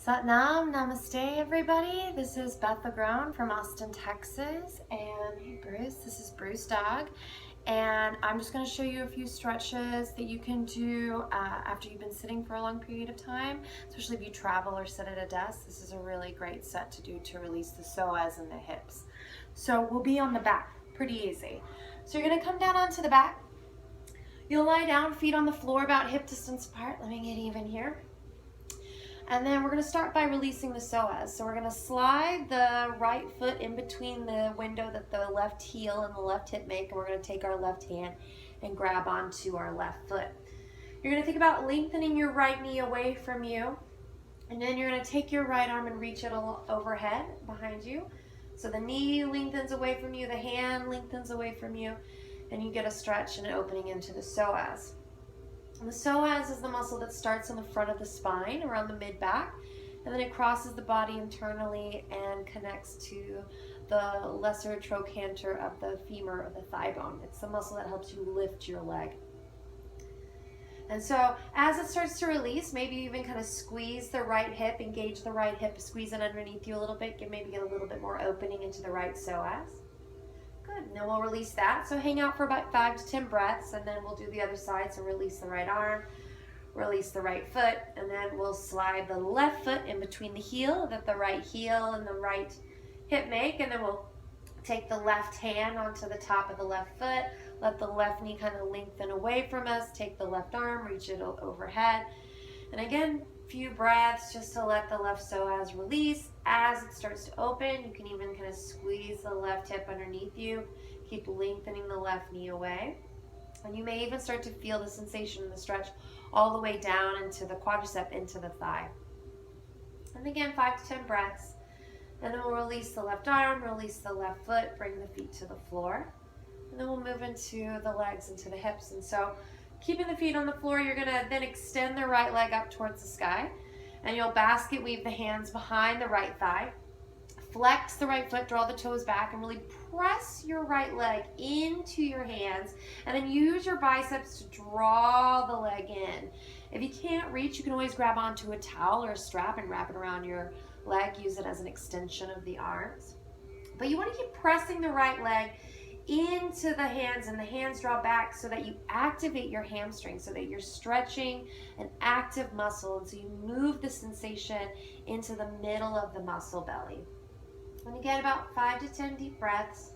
Satnam, namaste everybody. This is Beth LeGrone from Austin, Texas. And hey Bruce, this is Bruce Dog. And I'm just going to show you a few stretches that you can do after you've been sitting for a long period of time, especially if you travel or sit at a desk. This is a really great set to do to release the psoas and the hips. So we'll be on the back, pretty easy. So you're going to come down onto the back. You'll lie down, feet on the floor about hip distance apart. Let me get even here. And then we're going to start by releasing the psoas. So we're going to slide the right foot in between the window that the left heel and the left hip make, and we're going to take our left hand and grab onto our left foot. You're going to think about lengthening your right knee away from you, and then you're going to take your right arm and reach it overhead behind you. So the knee lengthens away from you, the hand lengthens away from you, and you get a stretch and an opening into the psoas. And the psoas is the muscle that starts on the front of the spine, around the mid-back, and then it crosses the body internally and connects to the lesser trochanter of the femur or the thigh bone. It's the muscle that helps you lift your leg. And so as it starts to release, maybe even kind of squeeze the right hip, engage the right hip, squeeze it underneath you a little bit, maybe get a little bit more opening into the right psoas. Good, and then we'll release that. So hang out for about 5 to 10 breaths, and then we'll do the other side. So release the right arm, release the right foot, and then we'll slide the left foot in between the heel that the right heel and the right hip make, and then we'll take the left hand onto the top of the left foot, let the left knee kind of lengthen away from us, take the left arm, reach it overhead, and again, few breaths just to let the left psoas release. As it starts to open, you can even kind of squeeze the left hip underneath you, keep lengthening the left knee away, and you may even start to feel the sensation in the stretch all the way down into the quadricep, into the thigh. And again, 5 to 10 breaths, and then we'll release the left arm, release the left foot, bring the feet to the floor, and then we'll move into the legs, into the hips. And so keeping the feet on the floor, you're going to then extend the right leg up towards the sky, and you'll basket weave the hands behind the right thigh. Flex the right foot, draw the toes back, and really press your right leg into your hands, and then use your biceps to draw the leg in. If you can't reach, you can always grab onto a towel or a strap and wrap it around your leg. Use it as an extension of the arms. But you want to keep pressing the right leg into the hands, and the hands draw back so that you activate your hamstring, so that you're stretching an active muscle, and so you move the sensation into the middle of the muscle belly. And again, about 5 to 10 deep breaths.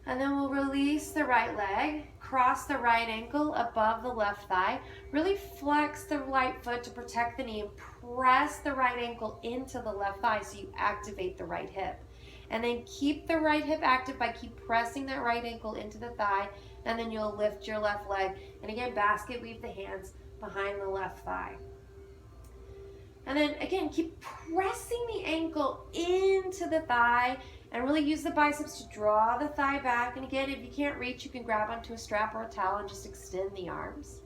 And then we'll release the right leg, cross the right ankle above the left thigh, really flex the right foot to protect the knee, and press the right ankle into the left thigh so you activate the right hip. And then keep the right hip active by keep pressing that right ankle into the thigh, and then you'll lift your left leg. And again, basket weave the hands behind the left thigh. And then again, keep pressing the ankle into the thigh and really use the biceps to draw the thigh back. And again, if you can't reach, you can grab onto a strap or a towel and just extend the arms.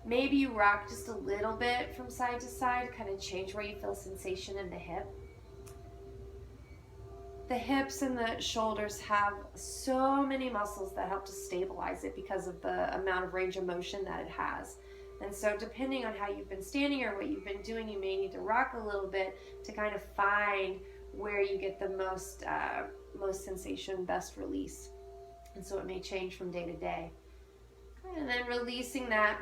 Maybe you rock just a little bit from side to side, kind of change where you feel sensation in the hip. The hips and the shoulders have so many muscles that help to stabilize it because of the amount of range of motion that it has. And so depending on how you've been standing or what you've been doing, you may need to rock a little bit to kind of find where you get the most sensation, best release. And so it may change from day to day. And then releasing that,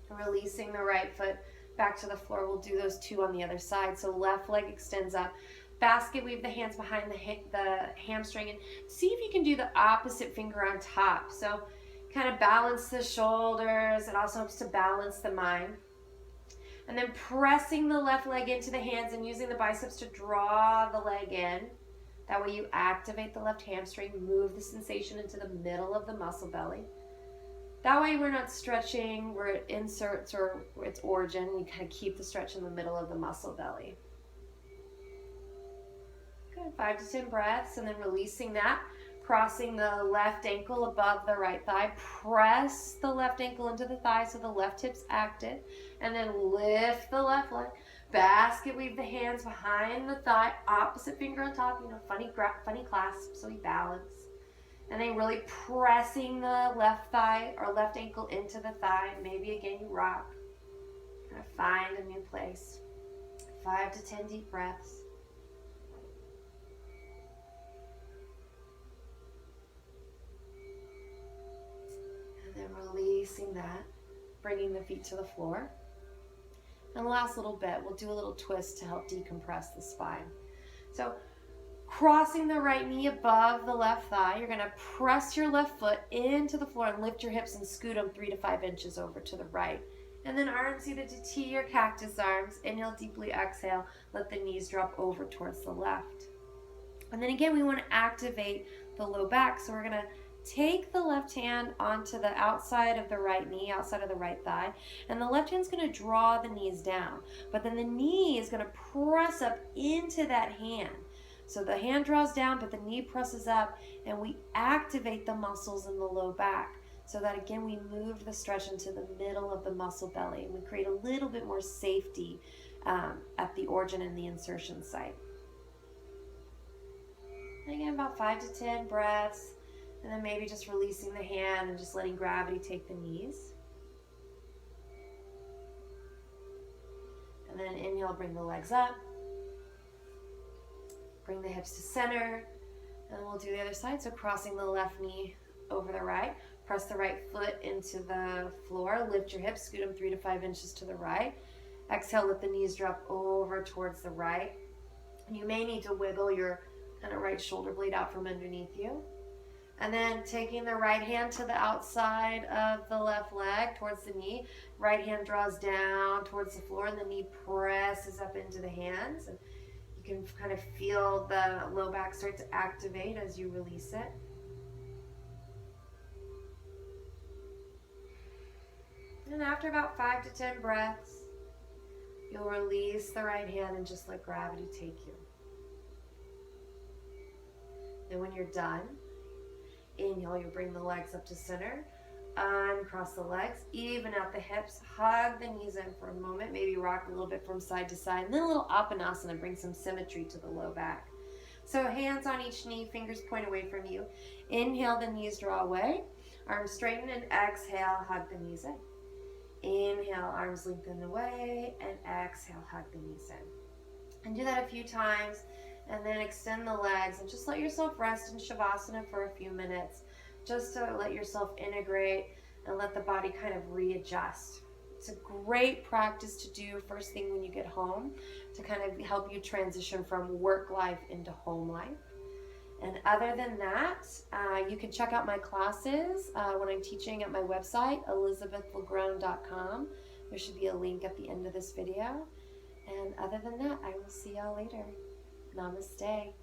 releasing the right foot back to the floor. We'll do those two on the other side. So left leg extends up. Basket weave the hands behind the hamstring, and see if you can do the opposite finger on top. So kind of balance the shoulders. It also helps to balance the mind. And then pressing the left leg into the hands and using the biceps to draw the leg in. That way you activate the left hamstring, move the sensation into the middle of the muscle belly. That way we're not stretching where it inserts or its origin. We kind of keep the stretch in the middle of the muscle belly. Good, 5 to 10 breaths, and then releasing that, crossing the left ankle above the right thigh, press the left ankle into the thigh so the left hip's active, and then lift the left leg, basket weave the hands behind the thigh, opposite finger on top, funny clasp so we balance. And then really pressing the left thigh or left ankle into the thigh, maybe again you rock. Gonna find a new place. 5 to 10 deep breaths. And then releasing that, bringing the feet to the floor. And the last little bit, we'll do a little twist to help decompress the spine. So crossing the right knee above the left thigh, you're gonna press your left foot into the floor and lift your hips and scoot them 3 to 5 inches over to the right. And then arms either to T or cactus arms. Inhale, deeply exhale, let the knees drop over towards the left. And then again, we wanna activate the low back. So we're gonna take the left hand onto the outside of the right knee, outside of the right thigh, and the left hand's gonna draw the knees down. But then the knee is gonna press up into that hand. So the hand draws down, but the knee presses up, and we activate the muscles in the low back. So that again, we move the stretch into the middle of the muscle belly, and we create a little bit more safety at the origin and the insertion site. And again, about 5 to 10 breaths, and then maybe just releasing the hand and just letting gravity take the knees. And then inhale, bring the legs up. Bring the hips to center, and we'll do the other side. So crossing the left knee over the right, press the right foot into the floor, lift your hips, scoot them 3 to 5 inches to the right. Exhale, let the knees drop over towards the right. And you may need to wiggle your kind of right shoulder blade out from underneath you. And then taking the right hand to the outside of the left leg towards the knee. Right hand draws down towards the floor, and the knee presses up into the hands. And you can kind of feel the low back start to activate as you release it. And after about 5 to 10 breaths, you'll release the right hand and just let gravity take you. And when you're done, inhale, you bring the legs up to center, uncross the legs, even out the hips, hug the knees in for a moment, maybe rock a little bit from side to side, and then a little Apanasana, bring some symmetry to the low back. So hands on each knee, fingers point away from you. Inhale, the knees draw away, arms straighten, and exhale, hug the knees in. Inhale, arms lengthen away, and exhale, hug the knees in. And do that a few times, and then extend the legs, and just let yourself rest in Shavasana for a few minutes, just to let yourself integrate and let the body kind of readjust. It's a great practice to do first thing when you get home to kind of help you transition from work life into home life. And other than that, you can check out my classes when I'm teaching at my website, elizabethlegrone.com. There should be a link at the end of this video. And other than that, I will see y'all later. Namaste.